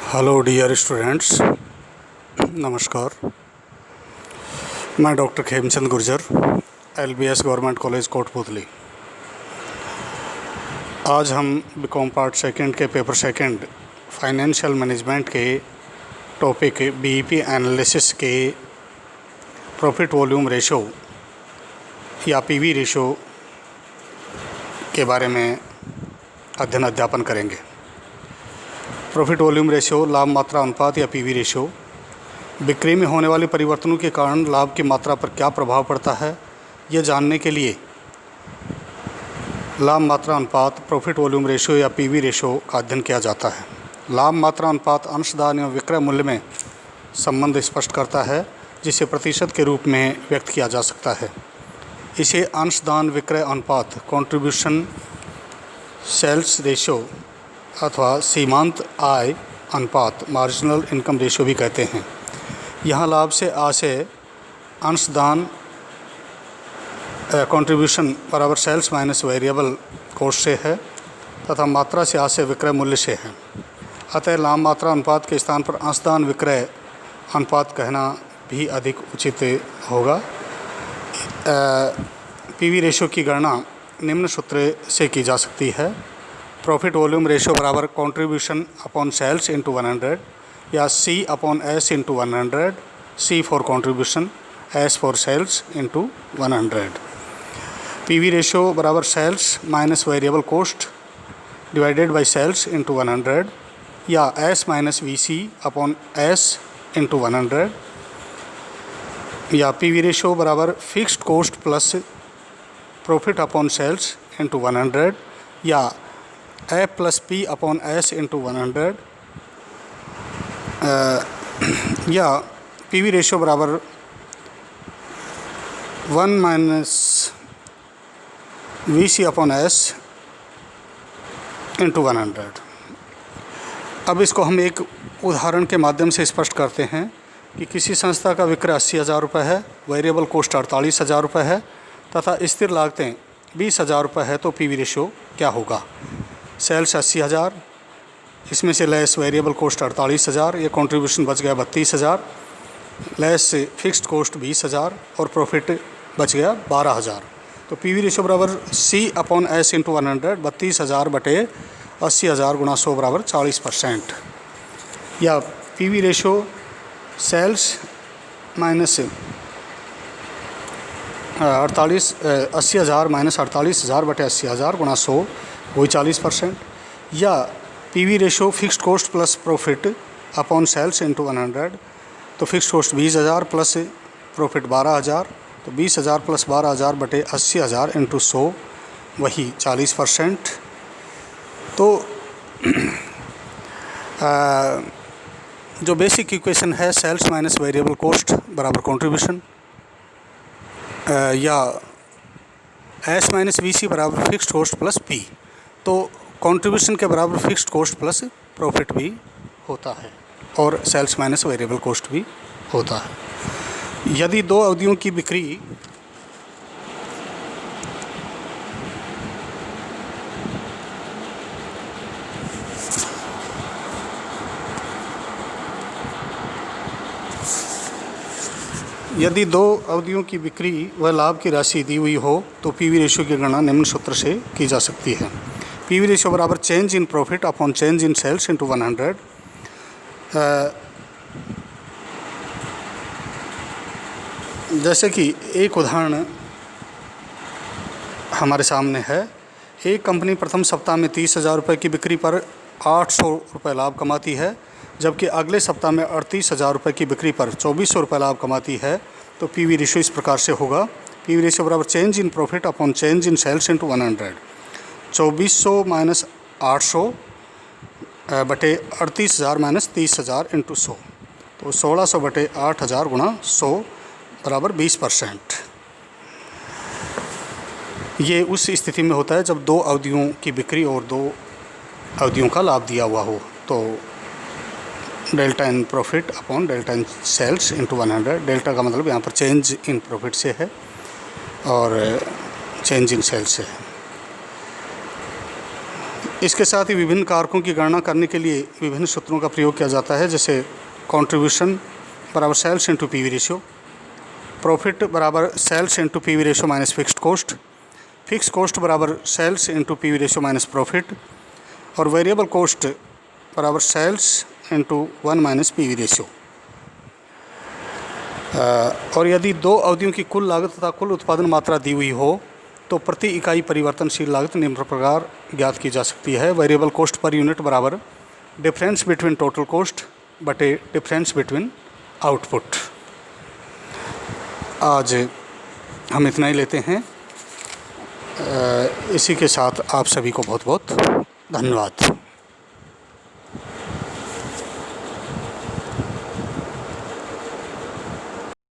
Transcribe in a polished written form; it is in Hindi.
हेलो डियर स्टूडेंट्स, नमस्कार। मैं doctor Khemchand Gurjar, LBS government college Kotputli. आज हम बीकॉम पार्ट सेकंड के पेपर सेकंड फाइनेंशियल मैनेजमेंट के टॉपिक BEP एनालिसिस के प्रॉफिट वॉल्यूम रेशो या PV रेशो के बारे में अध्ययन करेंगे। प्रॉफिट वॉल्यूम रेशियो, लाभ मात्रा अनुपात या PV रेशियो, बिक्री में होने वाले परिवर्तनों के कारण लाभ की मात्रा पर क्या प्रभाव पड़ता है, ये जानने के लिए लाभ मात्रा अनुपात, प्रॉफिट वॉल्यूम रेशियो या PV रेशियो का अध्ययन किया जाता है। लाभ मात्रा अनुपात अंशदान एवं विक्रय मूल्य में संबंध स्पष्ट करता है, जिसे प्रतिशत के रूप में व्यक्त किया जा सकता है। इसे अंशदान विक्रय अनुपात, कंट्रीब्यूशन सेल्स रेशियो अथवा सीमांत आय अनुपात, मार्जिनल इनकम रेशियो भी कहते हैं। यहाँ लाभ से आशय अंशदान कंट्रीब्यूशन बराबर सेल्स माइनस वेरिएबल कॉस्ट से है तथा मात्रा से आशय विक्रय मूल्य से है। अतः लाभ मात्रा अनुपात के स्थान पर अंशदान विक्रय अनुपात कहना भी अधिक उचित होगा। PV रेशियो की गणना निम्न सूत्र से की जा सकती है। प्रॉफिट वॉल्यूम रेशियो बराबर कंट्रीब्यूशन अपॉन सेल्स इंटू 100 या C upon S into 100, C for contribution, S for sales into 100। PV ratio बराबर sales minus variable cost divided by sales into 100 या S minus VC upon S into 100 या PV रेशियो बराबर fixed cost plus profit upon sales into 100 या A plus P upon S into 100 या PV रेशियो बराबर 1 minus VC upon S into 100। अब इसको हम एक उदाहरण के माध्यम से स्पष्ट करते हैं कि किसी संस्था का विक्रय 80,000 रुपये है, वेरिएबल कॉस्ट 48,000 रुपये है तथा स्थिर लागतें 20,000 रुपये है, तो PV रेशियो क्या होगा। सेल्स 80,000, इसमें से लेस वेरिएबल कॉस्ट 48,000, ये कंट्रीब्यूशन बच गया 32,000, लेस फिक्स्ड कॉस्ट 20,000 और प्रॉफिट बच गया 12,000। तो PV रेशियो बराबर C अपॉन S इंटू 100, 32,000 बटे 80,000 गुणा 100 बराबर 40%। या PV ratio sales minus 80,000 minus 48,000 बटे 80,000 गुणा 100, वही 40%। या PV ratio fixed cost plus profit upon sales into 100, तो फिक्स्ड कॉस्ट 20,000 प्लस प्रॉफिट 12,000, तो 20,000 प्लस 12,000 बटे 80,000 इंटू 100, वही 40%। तो जो बेसिक इक्वेशन है सेल्स माइनस वेरिएबल कॉस्ट बराबर कंट्रीब्यूशन या S माइनस VC बराबर फिक्स्ड कॉस्ट प्लस P, तो कंट्रीब्यूशन के बराबर फिक्स्ड कॉस्ट प्लस प्रॉफिट भी होता है और सेल्स माइनस वेरिएबल कॉस्ट भी होता है। यदि दो अवधियों की बिक्री व लाभ की राशि दी हुई हो तो PV रेशियो की गणना निम्न सूत्र से की जा सकती है। PV रेशियो बराबर change in profit upon change in sales into 100। जैसे कि एक उदाहरण हमारे सामने है। एक कंपनी प्रथम सप्ताह में 30,000 रुपये की बिक्री पर 800 रुपये लाभ कमाती है, जबकि अगले सप्ताह में 38,000 रुपये की बिक्री पर 2400 रुपये लाभ कमाती है, तो PV रेशियो इस प्रकार से होगा। PV रेशियो बराबर change in profit upon change in sales into 100। 2400 minus 800 बटे 38,000 माइनस 30,000 इंटू 100, तो 1600 बटे 8,000 गुणा 100 बराबर 20%। ये उस स्थिति में होता है जब दो अवधियों की बिक्री और दो अवधियों का लाभ दिया हुआ हो। तो delta in profit upon delta in sales into 100। Delta का मतलब यहाँ पर चेंज इन प्रॉफिट से है और चेंज इन सेल्स से है। इसके साथ ही विभिन्न कारकों की गणना करने के लिए विभिन्न सूत्रों का प्रयोग किया जाता है, जैसे कंट्रीब्यूशन बराबर sales into PV ratio, profit बराबर sales into PV ratio minus fixed cost, fix cost बराबर sales into PV ratio minus profit, और वेरिएबल कॉस्ट बराबर sales into 1 minus PV ratio. और यदि दो अवधियों की कुल लागत तथा कुल उत्पादन मात्रा दी हुई हो तो प्रति इकाई परिवर्तनशील लागत निम्न प्रकार ज्ञात की जा सकती है। वेरिएबल कॉस्ट पर यूनिट बराबर डिफरेंस बिटवीन टोटल कॉस्ट बटे डिफरेंस बिटवीन आउटपुट। आज हम इतना ही लेते हैं। इसी के साथ आप सभी को बहुत बहुत धन्यवाद।